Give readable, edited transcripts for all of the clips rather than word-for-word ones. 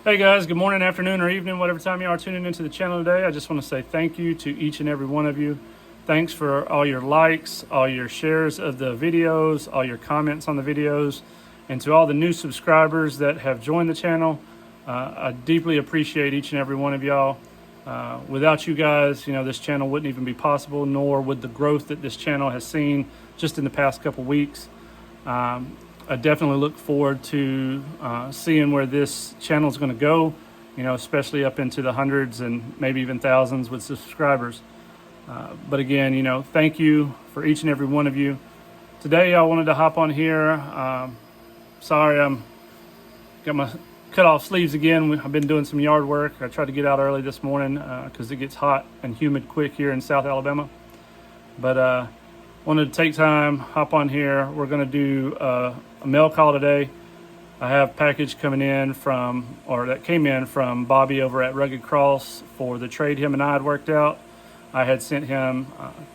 Hey guys, good morning, afternoon, or evening, whatever time you are tuning into the channel today. I just want to say thank you to each and every one of you. Thanks for all your likes, all your shares of the videos, all your comments on the videos, and to all the new subscribers that have joined the channel. I deeply appreciate each and every one of y'all. Without you guys, this channel wouldn't even be possible, nor would the growth that this channel has seen just in the past couple weeks. I definitely look forward to seeing where this channel is going to go, especially up into the hundreds and maybe even thousands with subscribers. But again, thank you for each and every one of you. Today, I wanted to hop on here. Sorry, I'm got my cut off sleeves again. I've been doing some yard work. I tried to get out early this morning because it gets hot and humid quick here in South Alabama. But wanted to take time, hop on here. We're going to do a mail call today. I have a package coming in that came in from Bobby over at Rugged Cross for the trade him and I had worked out. I had sent him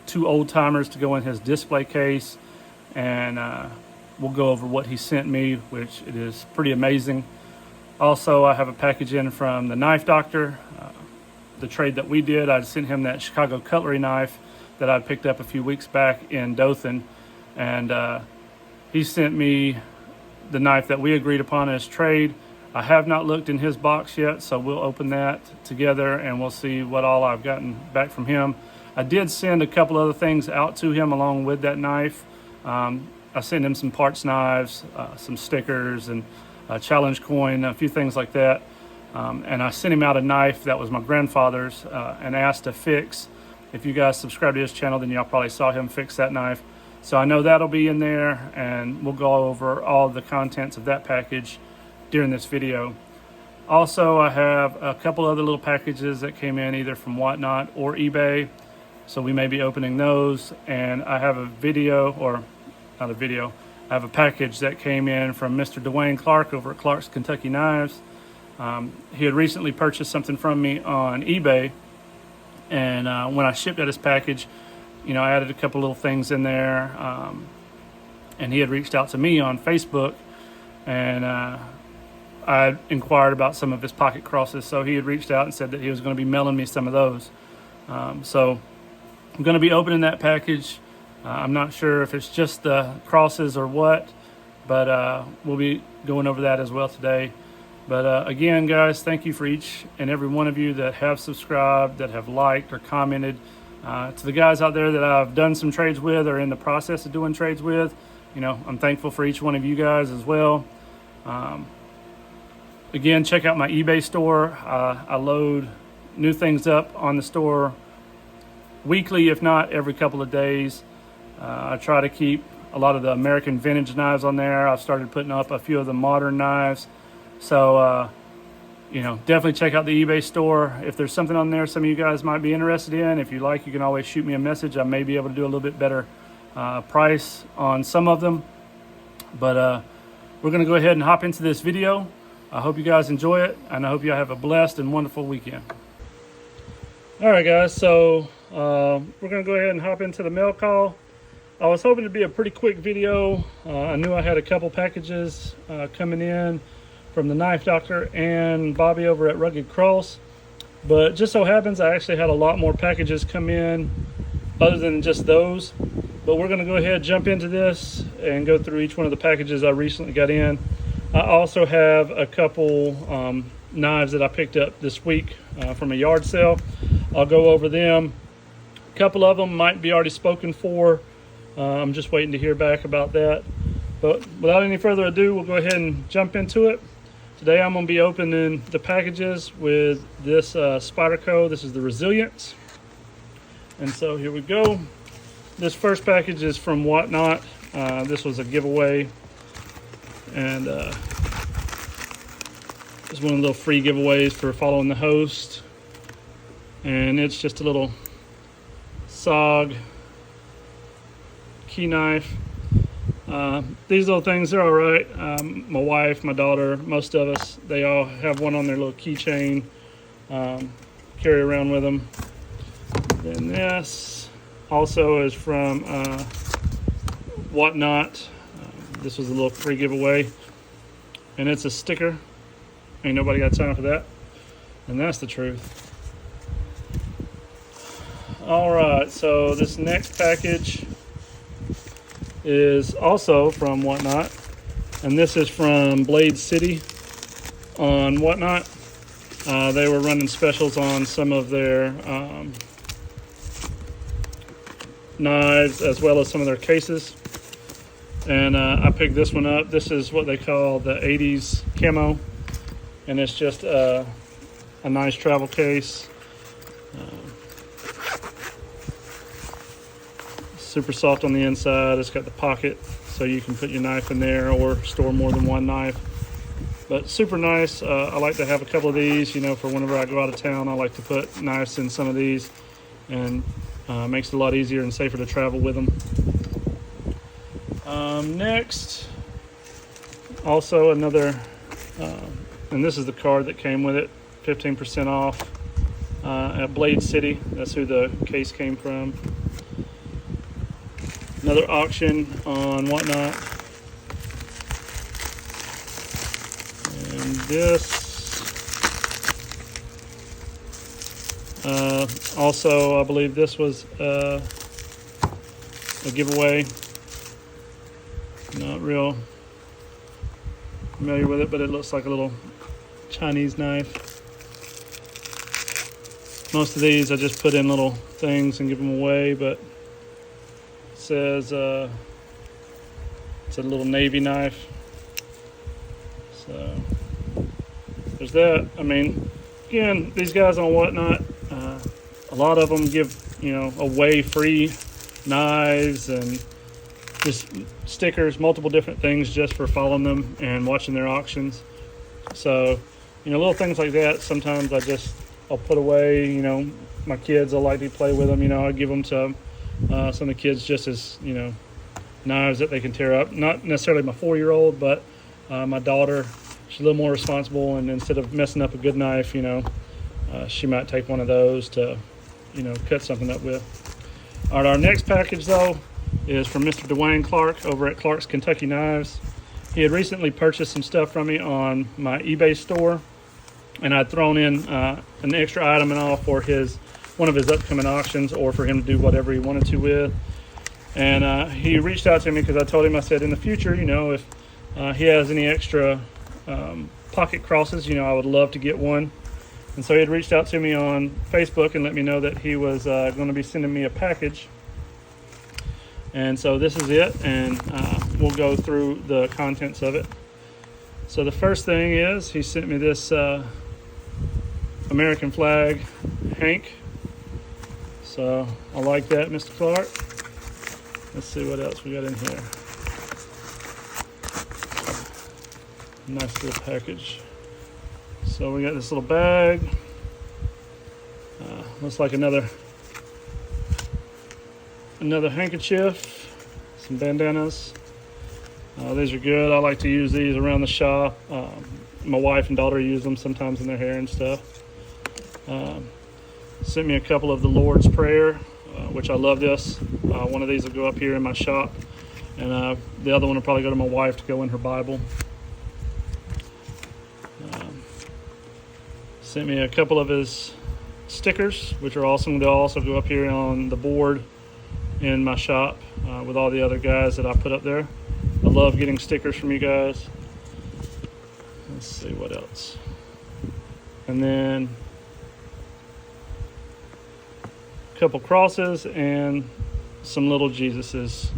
2 old timers to go in his display case, and we'll go over what he sent me, which it is pretty amazing. Also, I have a package in from the Knife Doctor, the trade that we did. I sent him that Chicago cutlery knife that I picked up a few weeks back in Dothan, and he sent me the knife that we agreed upon as trade. I have not looked in his box yet, so we'll open that together and we'll see what all I've gotten back from him. I did send a couple other things out to him along with that knife. I sent him some parts knives, some stickers, and a challenge coin, a few things like that. And I sent him out a knife that was my grandfather's and asked to fix. If you guys subscribe to his channel, then y'all probably saw him fix that knife. So I know that'll be in there, and we'll go over all the contents of that package during this video. Also, I have a couple other little packages that came in either from Whatnot or eBay. So we may be opening those. And I have a I have a package that came in from Mr. Dwayne Clark over at Clark's Kentucky Knives. He had recently purchased something from me on eBay. And when I shipped out his package, I added a couple little things in there. And he had reached out to me on Facebook, and I inquired about some of his pocket crosses. So he had reached out and said that he was going to be mailing me some of those. So I'm going to be opening that package. I'm not sure if it's just the crosses or what, but we'll be going over that as well today. But again, guys, thank you for each and every one of you that have subscribed, that have liked or commented. To the guys out there that I've done some trades with or in the process of doing trades with, I'm thankful for each one of you guys as well. Again, check out my eBay store. I load new things up on the store weekly, if not every couple of days. I try to keep a lot of the American vintage knives on there. I've started putting up a few of the modern knives. So, definitely check out the eBay store. If there's something on there some of you guys might be interested in, if you like, you can always shoot me a message. I may be able to do a little bit better price on some of them. But we're going to go ahead and hop into this video. I hope you guys enjoy it, and I hope you have a blessed and wonderful weekend. All right, guys, so we're going to go ahead and hop into the mail call. I was hoping to be a pretty quick video. I knew I had a couple packages coming in from the Knife Doctor and Bobby over at Rugged Cross, but just so happens I actually had a lot more packages come in other than just those. But we're going to go ahead and jump into this and go through each one of the packages I recently got in. I also have a couple knives that I picked up this week from a yard sale. I'll go over them. A couple of them might be already spoken for. I'm just waiting to hear back about that. But without any further ado, we'll go ahead and jump into it. Today I'm going to be opening the packages with this Spyderco. This is the Resilience. And so here we go. This first package is from Whatnot. This was a giveaway. And it's one of the little free giveaways for following the host. And it's just a little SOG key knife. These little things, they're all right. My wife, my daughter, most of us, they all have one on their little keychain, carry around with them. Then this also is from Whatnot. This was a little free giveaway, and it's a sticker, Ain't nobody got time for that. And that's the truth. All right, so this next package is also from Whatnot, and this is from Blade City on Whatnot. They were running specials on some of their knives as well as some of their cases, and I picked this one up. This is what they call the 80s camo, and it's just a nice travel case. Super soft on the inside. It's got the pocket so you can put your knife in there or store more than one knife. But super nice. I like to have a couple of these, for whenever I go out of town. I like to put knives in some of these, and makes it a lot easier and safer to travel with them. Next, also another, and this is the card that came with it, 15% off at Blade City. That's who the case came from. Another auction on Whatnot. And this also, I believe this was a giveaway. Not real familiar with it, but it looks like a little Chinese knife. Most of these I just put in little things and give them away, but says it's a little Navy knife, so there's that. I mean, again, these guys on Whatnot, a lot of them give away free knives and just stickers, multiple different things just for following them and watching their auctions. So little things like that sometimes I'll put away. My kids, I like to play with them. I give them to some of the kids just as knives that they can tear up. Not necessarily my 4-year-old, but my daughter, she's a little more responsible, and instead of messing up a good knife, she might take one of those to cut something up with. All right, our next package though is from Mr. Dwayne Clark over at Clark's Kentucky Knives. He had recently purchased some stuff from me on my eBay store, and I'd thrown in an extra item and all for one of his upcoming auctions, or for him to do whatever he wanted to with. And he reached out to me because I told him, I said, in the future, if he has any extra pocket crosses, I would love to get one. And so he had reached out to me on Facebook and let me know that he was going to be sending me a package. And so this is it, and we'll go through the contents of it. So the first thing is he sent me this American flag hank. So I like that, Mr. Clark. Let's see what else we got in here. Nice little package. So we got this little bag. Looks like another handkerchief, some bandanas. These are good. I like to use these around the shop. My wife and daughter use them sometimes in their hair and stuff. Sent me a couple of the Lord's Prayer, which I love this. One of these will go up here in my shop, and the other one will probably go to my wife to go in her Bible. Sent me a couple of his stickers, which are awesome. They'll also go up here on the board in my shop with all the other guys that I put up there. I love getting stickers from you guys. Let's see what else. And then a couple crosses and some little Jesuses.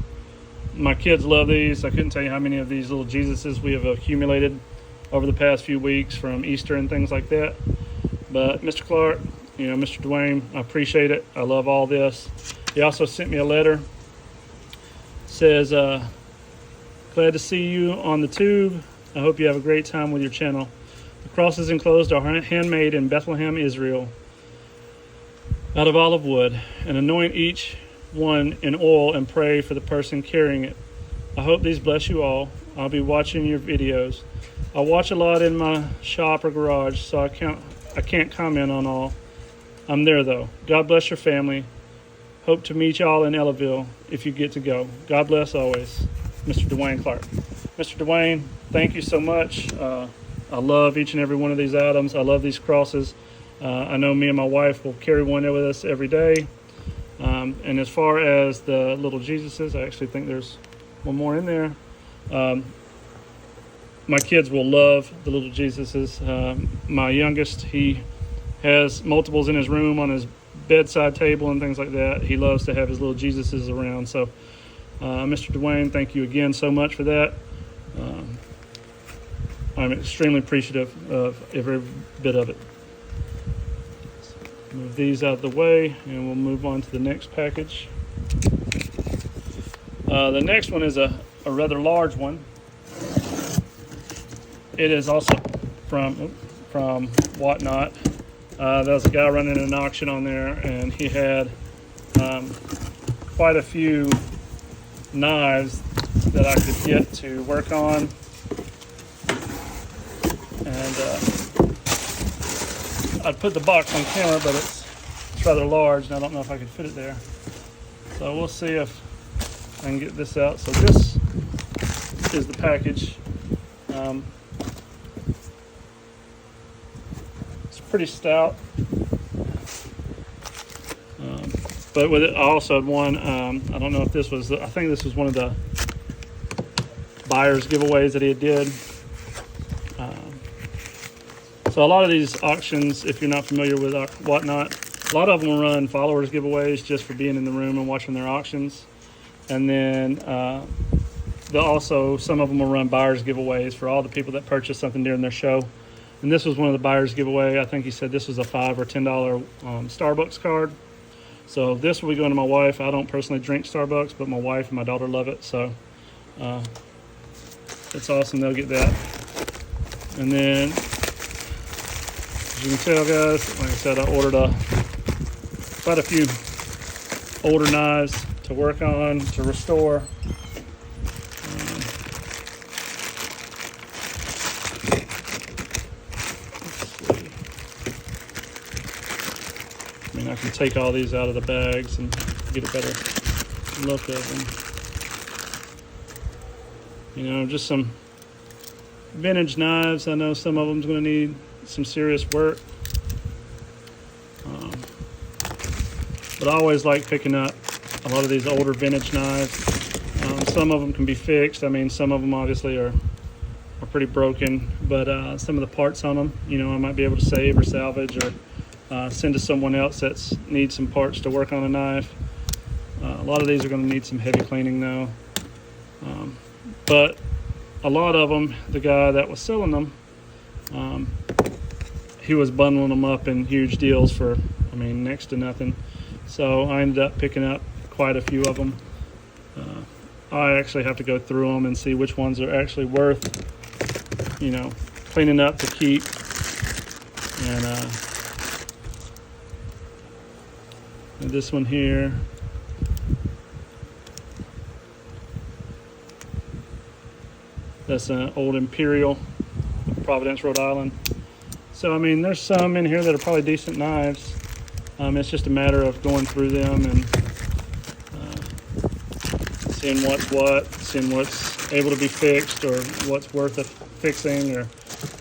My kids love these. I couldn't tell you how many of these little Jesuses we have accumulated over the past few weeks from Easter and things like that. But Mr. Clark, Mr. Dwayne, I appreciate it. I love all this. He also sent me a letter. It says, glad to see you on the tube. I hope you have a great time with your channel. The crosses enclosed are handmade in Bethlehem, Israel, out of olive wood, and anoint each one in oil and pray for the person carrying it. I hope these bless you all. I'll be watching your videos. I watch a lot in my shop or garage, so I can't comment on all. I'm there though. God bless your family. Hope to meet y'all in Ellaville if you get to go. God bless always. Mr. Dwayne Clark. Mr. Dwayne, thank you so much. I love each and every one of these items. I love these crosses. I know me and my wife will carry one with us every day. And as far as the little Jesuses, I actually think there's one more in there. My kids will love the little Jesuses. My youngest, he has multiples in his room on his bedside table and things like that. He loves to have his little Jesuses around. So, Mr. Dwayne, thank you again so much for that. I'm extremely appreciative of every bit of it. Move these out of the way, and we'll move on to the next package. The next one is a rather large one. It is also from Whatnot. There was a guy running an auction on there, and he had quite a few knives that I could get to work on. And I'd put the box on camera, but it's rather large, and I don't know if I could fit it there. So we'll see if I can get this out. So this is the package. It's pretty stout. But with it, I also had one, I don't know if this was, I think this was one of the buyer's giveaways that he did. So a lot of these auctions, if you're not familiar with Whatnot, a lot of them will run followers giveaways just for being in the room and watching their auctions. And then they'll also, some of them will run buyer's giveaways for all the people that purchase something during their show. And this was one of the buyer's giveaway. I think he said this was a $5 or $10 Starbucks card. So this will be going to my wife. I don't personally drink Starbucks, but my wife and my daughter love it. So it's awesome. They'll get that. And then, as you can tell, guys, like I said, I ordered quite a few older knives to work on, to restore. I mean, I can take all these out of the bags and get a better look of them. You know, just some vintage knives. I know some of them's going to need some serious work. But I always like picking up a lot of these older vintage knives. Some of them can be fixed. I mean, some of them obviously are pretty broken, but some of the parts on them, you know, I might be able to save or salvage or send to someone else that needs some parts to work on a knife. A lot of these are going to need some heavy cleaning though. But a lot of them, the guy that was selling them, he was bundling them up in huge deals for, I mean, next to nothing. So I ended up picking up quite a few of them. I actually have to go through them and see which ones are actually worth, you know, cleaning up to keep. And this one here, that's an old Imperial, Providence, Rhode Island. So, I mean, there's some in here that are probably decent knives. It's just a matter of going through them and seeing what's what, seeing what's able to be fixed or what's worth of fixing, or,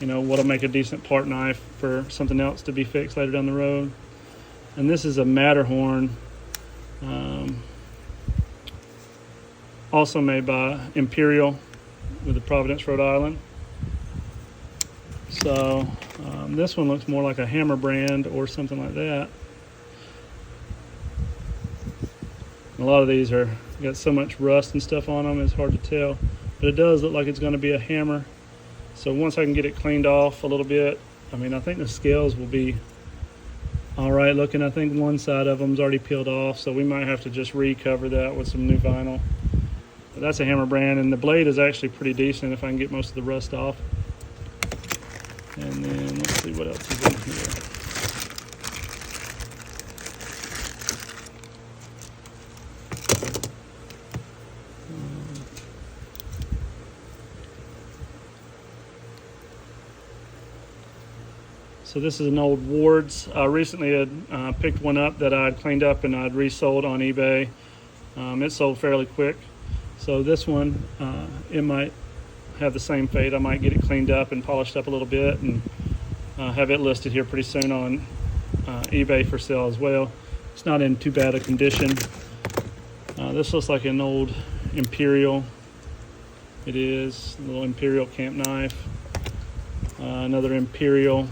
you know, what'll make a decent part knife for something else to be fixed later down the road. And this is a Matterhorn, also made by Imperial with the Providence, Rhode Island. So this one looks more like a Hammer brand or something like that. A lot of these are got so much rust and stuff on them, it's hard to tell. But it does look like it's going to be a Hammer. So once I can get it cleaned off a little bit, I mean, I think the scales will be all right looking. I think one side of them's already peeled off, so we might have to just recover that with some new vinyl. But that's a Hammer brand, and the blade is actually pretty decent if I can get most of the rust off. And then let's see what else is in here. So this is an old Ward's. I recently had picked one up that I'd cleaned up and I'd resold on eBay. It sold fairly quick. So this one, it might have the same fate. I might get it cleaned up and polished up a little bit and have it listed here pretty soon on eBay for sale as well. It's not in too bad a condition. This looks like an old Imperial. It is a little Imperial camp knife. Another Imperial.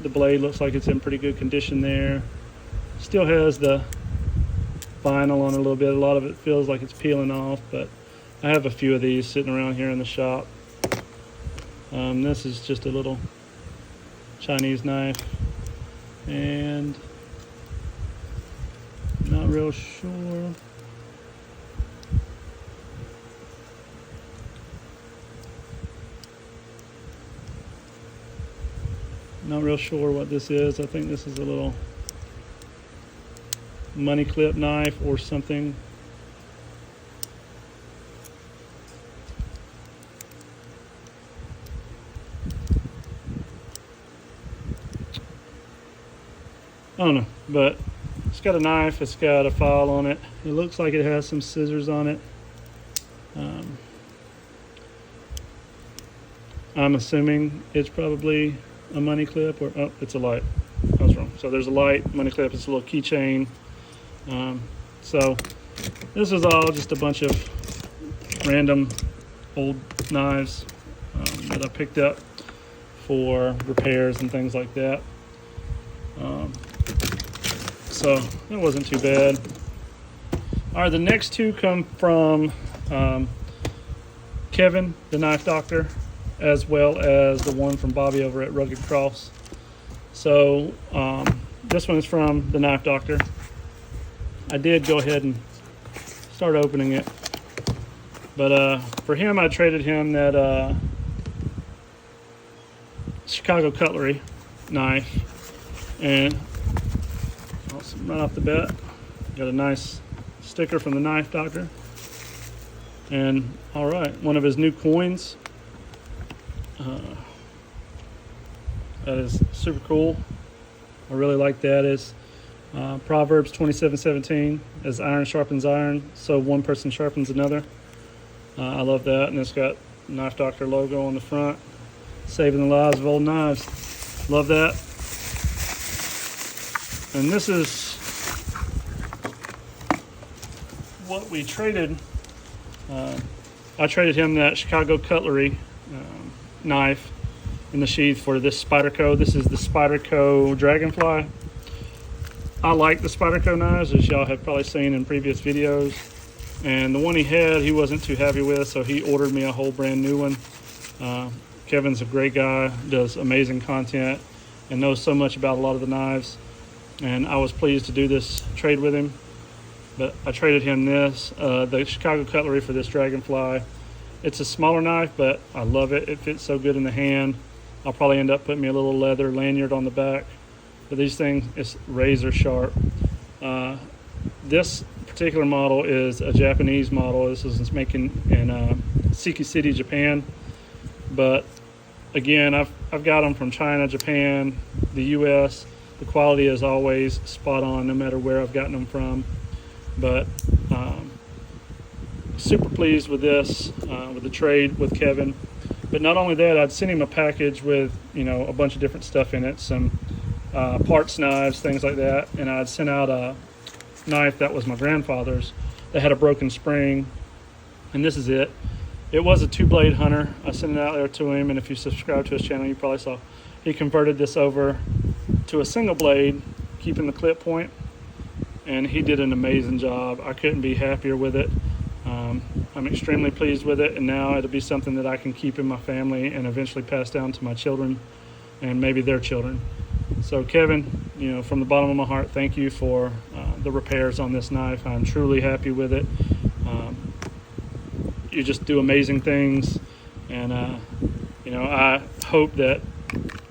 The blade looks like it's in pretty good condition there. Still has the vinyl on it a little bit. A lot of it feels like it's peeling off, but I have a few of these sitting around here in the shop. This is just a little Chinese knife, and not real sure. Not real sure what this is. I think this is a little money clip knife or something. I don't know, but it's got a knife, it's got a file on it. It looks like it has some scissors on it. I'm assuming it's probably a money clip, or oh, it's a light. I was wrong. So there's a light, money clip, it's a little keychain. So this is all just a bunch of random old knives that I picked up for repairs and things like that. So that wasn't too bad. All right, the next two come from Kevin, the Knife Doctor, as well as the one from Bobby over at Rugged Cross. So this one is from the Knife Doctor. I did go ahead and start opening it, but for him, I traded him that Chicago Cutlery knife, and right off the bat, got a nice sticker from the Knife Doctor, and all right, one of his new coins. That is super cool. I really like that. Is Proverbs 27:17, as iron sharpens iron, so one person sharpens another. I love that, and it's got Knife Doctor logo on the front, saving the lives of old knives. Love that. And this is what we traded. I traded him that Chicago Cutlery knife in the sheath for this Spyderco. This is the Spyderco Dragonfly. I like the Spyderco knives, as y'all have probably seen in previous videos. And the one he had, he wasn't too happy with, so he ordered me a whole brand new one. Kevin's a great guy, does amazing content, and knows so much about a lot of the knives. And I was pleased to do this trade with him. But I traded him this, the Chicago Cutlery, for this Dragonfly. It's a smaller knife, but I love it. It fits so good in the hand. I'll probably end up putting me a little leather lanyard on the back. But these things, it's razor sharp. This particular model is a Japanese model. This is making in Siki City, Japan. But again, I've got them from China, Japan, the US. The quality is always spot on, no matter where I've gotten them from. But super pleased with this, with the trade with Kevin. But not only that, I'd sent him a package with, a bunch of different stuff in it, some parts knives, things like that. And I'd sent out a knife that was my grandfather's that had a broken spring, and this is it. It was a 2-blade Hunter. I sent it out there to him, and if you subscribe to his channel, you probably saw he converted this over to a single blade, keeping the clip point, and he did an amazing job. I couldn't be happier with it. I'm extremely pleased with it, and now it'll be something that I can keep in my family and eventually pass down to my children and maybe their children. So Kevin, from the bottom of my heart, thank you for the repairs on this knife. I'm truly happy with it. You just do amazing things, and I hope that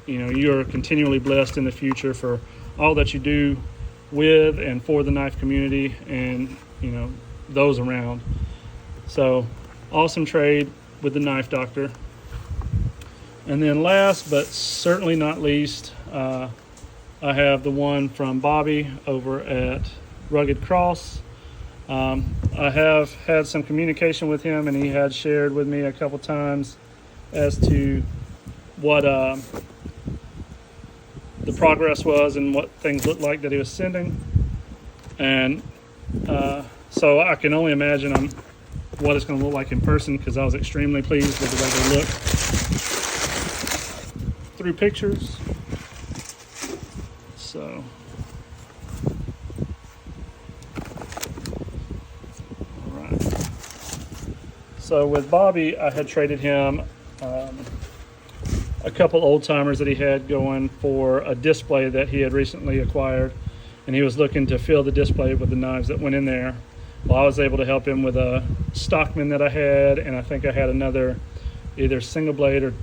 you are continually blessed in the future for all that you do with and for the knife community and those around. So awesome trade with the Knife Doctor. And then last but certainly not least, I have the one from Bobby over at Rugged Cross. I have had some communication with him, and he had shared with me a couple times as to what the progress was and what things looked like that he was sending. And so I can only imagine what it's going to look like in person, because I was extremely pleased with the way they look through pictures. So all right. So with Bobby, I had traded him a couple old timers that he had going for a display that he had recently acquired, and he was looking to fill the display with the knives that went in there. Well, I was able to help him with a Stockman that I had, and I think I had another either single blade or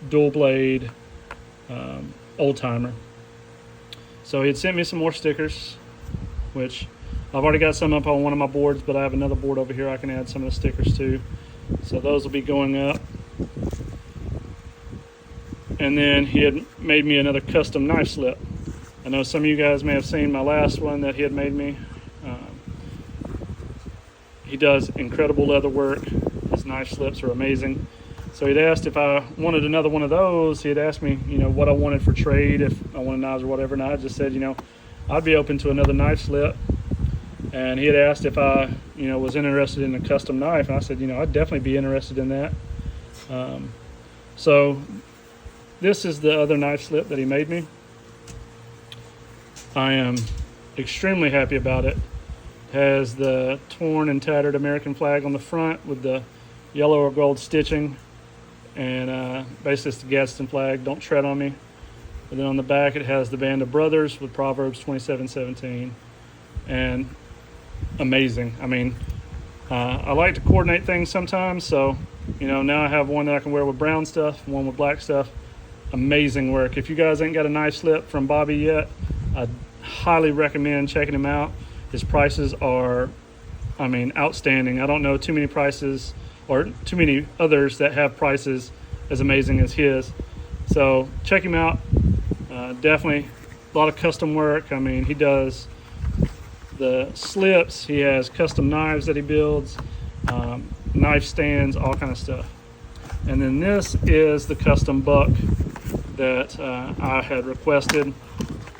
dual blade old timer. So he had sent me some more stickers, which I've already got some up on one of my boards, but I have another board over here I can add some of the stickers to. So those will be going up. And then he had made me another custom knife slip. I know some of you guys may have seen my last one that he had made me. He does incredible leather work. His knife slips are amazing. So he'd asked if I wanted another one of those. He had asked me, what I wanted for trade, if I wanted knives or whatever. And I just said, I'd be open to another knife slip. And he had asked if I, was interested in a custom knife. And I said, I'd definitely be interested in that. So this is the other knife slip that he made me. I am extremely happy about it. It has the torn and tattered American flag on the front with the yellow or gold stitching, and basically it's the Gadsden flag, don't tread on me. And then on the back it has the Band of Brothers with Proverbs 27:17, and amazing. I mean, I like to coordinate things sometimes, so now I have one that I can wear with brown stuff, one with black stuff. Amazing work. If you guys ain't got a knife slip from Bobby yet, I highly recommend checking him out. His prices are, outstanding. I don't know too many prices or too many others that have prices as amazing as his. So check him out. Definitely a lot of custom work. He does the slips. He has custom knives that he builds, knife stands, all kind of stuff. And then this is the custom buck that I had requested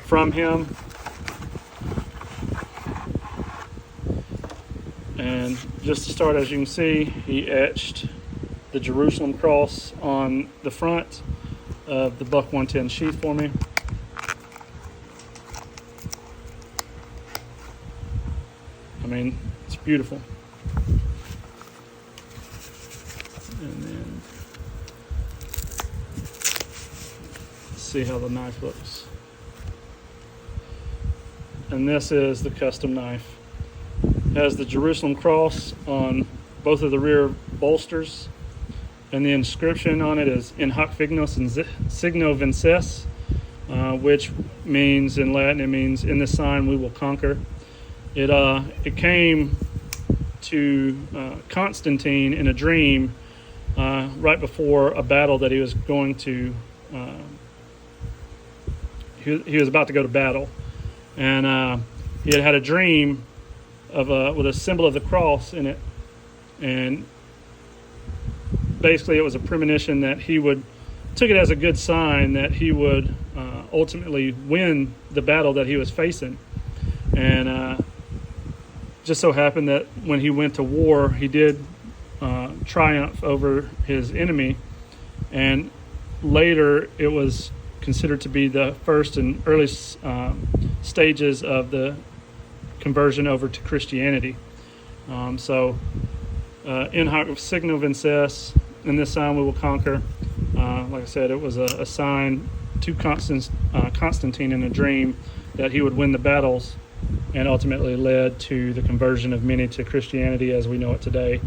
from him. And just to start, as you can see, he etched the Jerusalem cross on the front of the Buck 110 sheath for me. It's beautiful. And then let's see how the knife looks. And this is the custom knife. It has the Jerusalem cross on both of the rear bolsters, and the inscription on it is In Hoc Vignos and Signo Vinces, which means in Latin, it means in this sign we will conquer. It came to Constantine in a dream right before a battle that he was going to. He was about to go to battle, and he had a dream with a symbol of the cross in it, and basically it was a premonition that took it as a good sign that he would ultimately win the battle that he was facing. And just so happened that when he went to war, he did triumph over his enemy, and later it was considered to be the first and early stages of the conversion over to Christianity. So in hoc signo vinces, in this sign we will conquer. Like I said, it was a sign to Constantine in a dream that he would win the battles, and ultimately led to the conversion of many to Christianity as we know it today.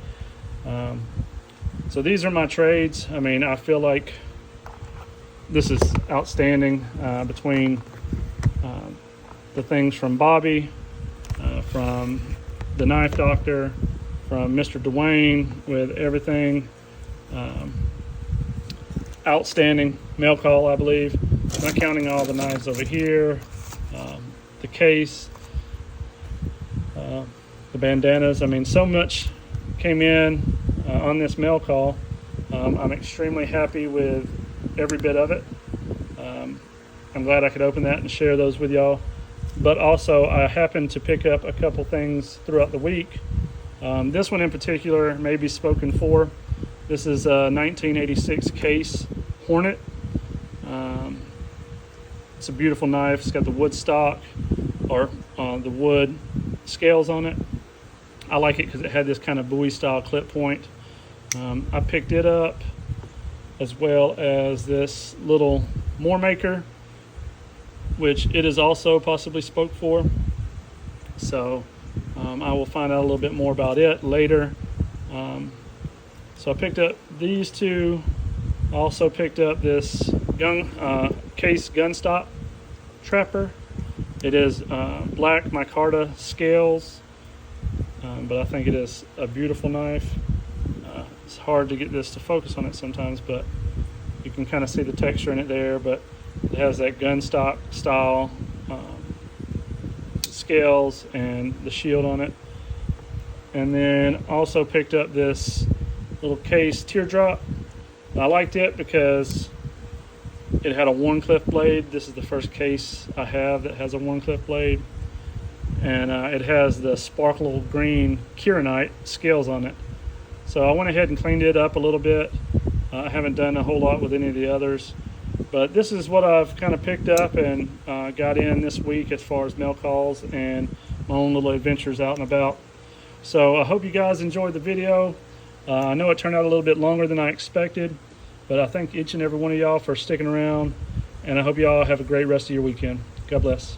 So these are my trades. I feel like this is outstanding, between the things from Bobby, from the Knife Doctor, from Mr. Dwayne with everything. Outstanding mail call, I believe. Not counting all the knives over here, the case. the bandanas. I mean, so much came in on this mail call. I'm extremely happy with every bit of it. I'm glad I could open that and share those with y'all. But also, I happened to pick up a couple things throughout the week. This one in particular may be spoken for. This is a 1986 Case Hornet. It's a beautiful knife. It's got the wood stock, or the wood scales on it. I like it because it had this kind of Bowie style clip point. I picked it up, as well as this little Moore Maker, which it is also possibly spoke for. So I will find out a little bit more about it later. So I picked up these two. I also picked up this Case gun stop trapper. It is black micarta scales, but I think it is a beautiful knife. It's hard to get this to focus on it sometimes, but you can kind of see the texture in it there. But it has that gun stock style scales and the shield on it. And then also picked up this little Case teardrop. I liked it because it had a Wharncliffe blade. This is the first case I have that has a Wharncliffe blade. And it has the sparkle green kieranite scales on it. So I went ahead and cleaned it up a little bit. I haven't done a whole lot with any of the others. But this is what I've kind of picked up and got in this week as far as mail calls and my own little adventures out and about. So I hope you guys enjoyed the video. I know it turned out a little bit longer than I expected, but I thank each and every one of y'all for sticking around, and I hope y'all have a great rest of your weekend. God bless.